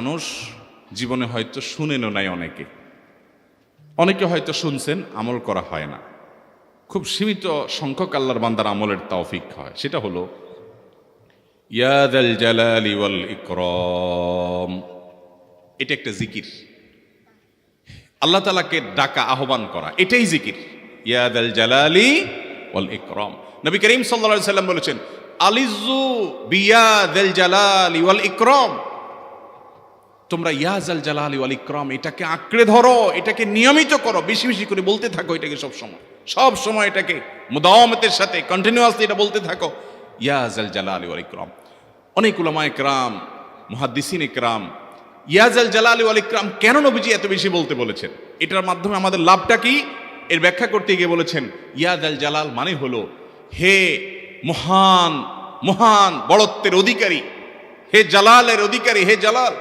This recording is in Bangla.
মানুষ জীবনে হয়তো শুনেনও নাই, অনেকে হয়তো শুনছেন, আমল করা হয় না। খুব সীমিত সংখ্যক আল্লাহর বান্দার আমলের তৌফিক হয়। সেটা হলো ইয়া যাল জালালি ওয়াল ইকরাম। এটা একটা জিকির, আল্লাহ তাআলাকে ডাকা, আহ্বান করা, এটাই জিকির। ইয়া যাল জালালি ওয়াল ইকরাম। নবী করিম সাল্লাল্লাহু আলাইহি সাল্লাম বলেছেন, আলিজু বিয়া যাল জালালি ওয়াল ইকরাম। তোমরা ইয়া যাল জালালি ওয়াল ইকরাম এটাকে আঁকড়ে ধরো, এটাকে নিয়মিত করো, বেশি বেশি করে বলতে থাকো এটাকে সব সময় এটাকে মুদাওয়ামাতের সাথে কন্টিনিউয়াসলি এটা বলতে থাকো, ইয়া যাল জালালি ওয়াল ইকরাম। অনেক উলামায়ে কেরাম, মুহাদ্দিসিন ইকরাম ইয়া যাল জালালি ওয়াল ইকরাম কেন নবীজি এত বেশি বলতে বলেছেন, এটার মাধ্যমে আমাদের লাভটা কি, এর ব্যাখ্যা করতে গিয়ে বলেছেন ইয়া যাল জালাল মানে হলো হে মহান মহান বড়ত্বের অধিকারী, হে জালালের অধিকারী, হে জালাল।